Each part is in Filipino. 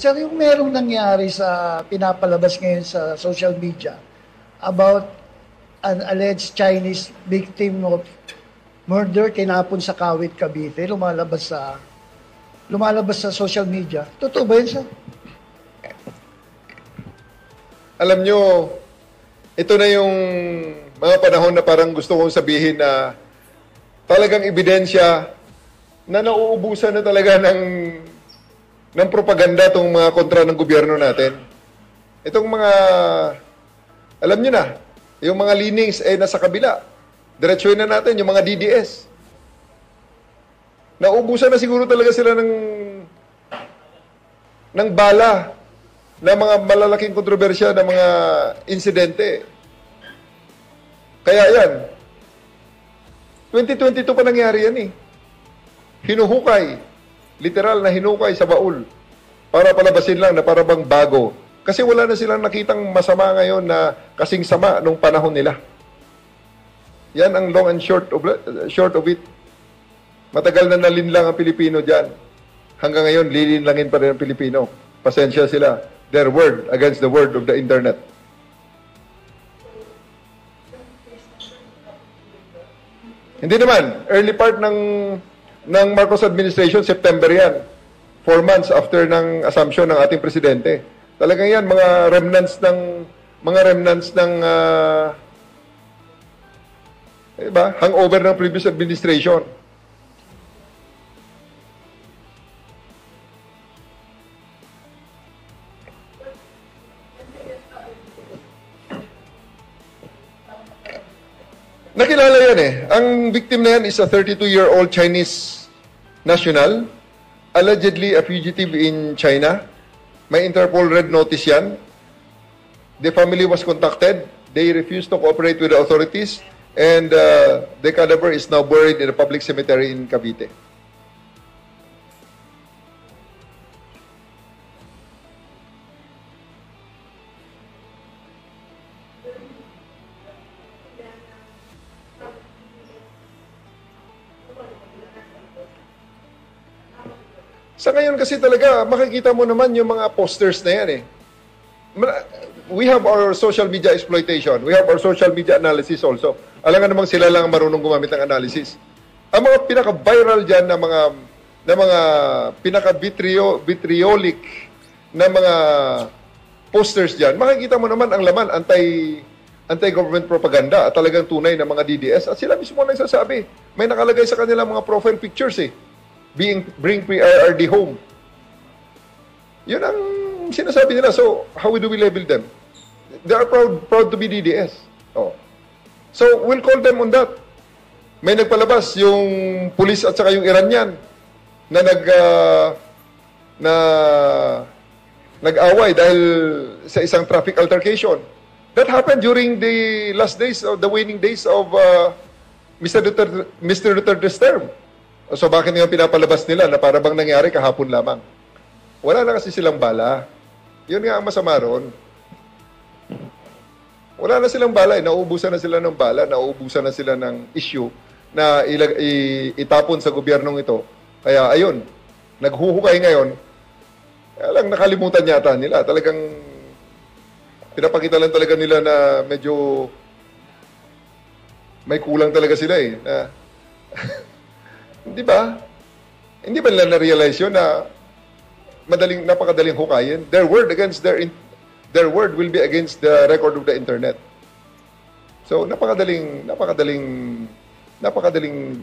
Sir, yung merong nangyari sa pinapalabas ngayon sa social media about an alleged Chinese victim of murder tinapon sa Kawit, Cavite, lumalabas sa social media. Totoo ba yun, sir? Alam nyo, ito na yung mga panahon na parang gusto kong sabihin na talagang ebidensya na nauubusan na talaga ng propaganda itong mga kontra ng gobyerno natin. Itong mga, alam nyo na, yung mga leanings ay nasa kabila. Diretsuhin na natin yung mga DDS. Nauubusan na siguro talaga sila ng bala na mga malalaking kontrobersya na mga insidente. Kaya yan, 2022 pa nangyari yan eh. Hinuhukay, literal na hinukay sa baul para palabasin lang na para bang bago. Kasi wala na silang nakitang masama ngayon na kasing sama nung panahon nila. Yan ang long and short of it. Matagal na nalinlang ang Pilipino dyan. Hanggang ngayon, lilinlangin pa rin ang Pilipino. Pasensya sila. Their word against the word of the internet. Hindi naman. Early part ng Marcos administration, September yan. 4 months after ng assumption ng ating presidente. Talagang yan, mga remnants ng hangover ng previous administration. Nakilala yan eh. Ang victim na yan is a 32-year-old Chinese national, allegedly a fugitive in China. May Interpol red notice yan. The family was contacted. They refused to cooperate with the authorities. And the cadaver is now buried in a public cemetery in Cavite. Sa ngayon kasi talaga, makikita mo naman yung mga posters na yan eh. We have our social media exploitation. We have our social media analysis also. Alam nga namang sila lang marunong gumamit ng analysis. Ang mga pinaka-viral dyan na mga pinaka-vitriolic na mga posters dyan, makikita mo naman ang laman anti-government propaganda at talagang tunay na mga DDS. At sila mismo nagsasabi, may nakalagay sa kanila mga profile pictures eh. Bring PRRD home. Yun ang sinasabi nila. So, how do we label them? They are proud to be DDS. Oh. So, we'll call them on that. May nagpalabas yung pulis at saka yung Iranian na nag-away dahil sa isang traffic altercation. That happened during the last days of the waning days of Mr. Duterte's term. So bakit nga pinapalabas nila na para bang nangyari kahapon lamang? Wala na kasi silang bala. Yun nga ang masama ron. Wala na silang bala. Nauubusan na sila ng bala. Nauubusan na sila ng issue na itapon sa gobyernong ito. Kaya ayun, naghuhukay ngayon. Kaya lang nakalimutan yata nila. Talagang pinapakita lang talaga nila na medyo may kulang talaga sila eh. Na, Di ba? Hindi ba nila na-realize yun na napakadaling hukayin? Their word will be against the record of the internet. So, napakadaling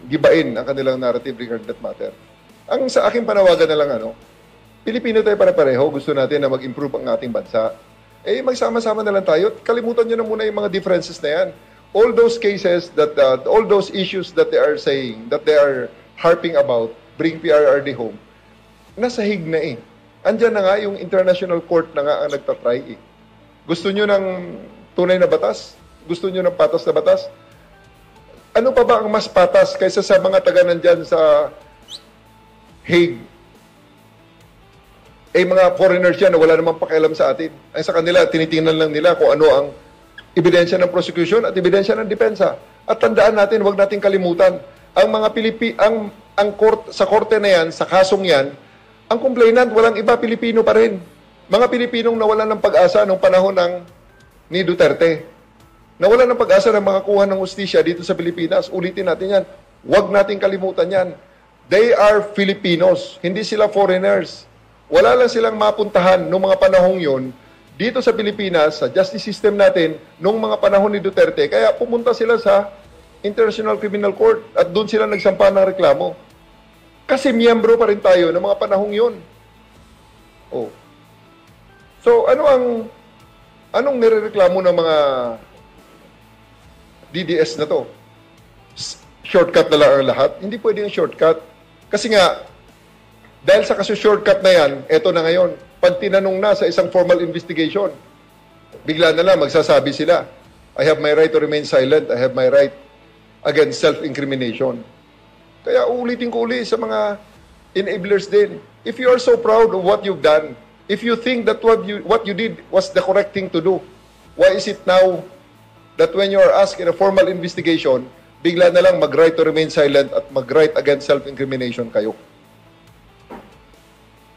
gibain ang kanilang narrative regarding that matter. Ang sa aking panawagan na lang, Pilipino tayo pare-pareho, gusto natin na mag-improve ang ating bansa. Eh, magsama-sama na lang tayo. Kalimutan nyo na muna yung mga differences na yan. All those cases, all those issues that they are saying, that they are harping about, bring PRRD home, nasahig na eh. Andyan na nga yung international court na nga ang nagtatry eh. Gusto nyo ng tunay na batas? Gusto nyo ng patas na batas? Ano pa ba ang mas patas kaysa sa mga taga nandyan sa Hague? Eh, mga foreigners yan na wala namang pakialam sa atin. Ay sa kanila, tinitingnan lang nila kung ano ang ebidensya ng prosecution at ebidensya ng depensa. At tandaan natin, huwag natin kalimutan, ang mga sa korte na yan, sa kasong yan, ang complainant, walang iba, Pilipino pa rin. Mga Pilipinong nawalan ng pag-asa noong panahon ni Duterte. Nawalan ng pag-asa ng makakuha ng ustisya dito sa Pilipinas. Ulitin natin yan. Huwag nating kalimutan yan. They are Filipinos. Hindi sila foreigners. Wala lang silang mapuntahan noong mga panahong yon dito sa Pilipinas, sa justice system natin, noong mga panahon ni Duterte. Kaya pumunta sila sa International Criminal Court at doon sila nagsampa ng reklamo. Kasi miyembro pa rin tayo ng mga panahong yon. Oh. So, anong nirereklamo ng mga DDS na to? Shortcut na lang ang lahat? Hindi pwede yung shortcut. Kasi nga, dahil sa shortcut na yan, eto na ngayon, pag tinanong na sa isang formal investigation, bigla na lang magsasabi sila, I have my right to remain silent, I have my right against self-incrimination. Kaya uulitin ko uli sa mga enablers din. If you are so proud of what you've done, if you think that what you did was the correct thing to do, why is it now that when you are asked in a formal investigation, bigla na lang mag-right to remain silent at mag-right against self-incrimination kayo?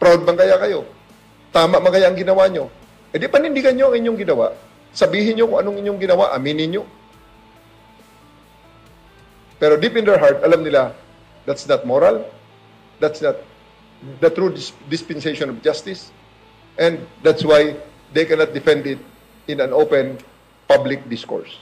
Proud bang kaya kayo? Tama ba kaya ang ginawa nyo? E di panindigan nyo ang inyong ginawa. Sabihin nyo kung anong inyong ginawa, aminin nyo. Pero deep in their heart, alam nila, that's not moral. That's not the true dispensation of justice. And that's why they cannot defend it in an open public discourse.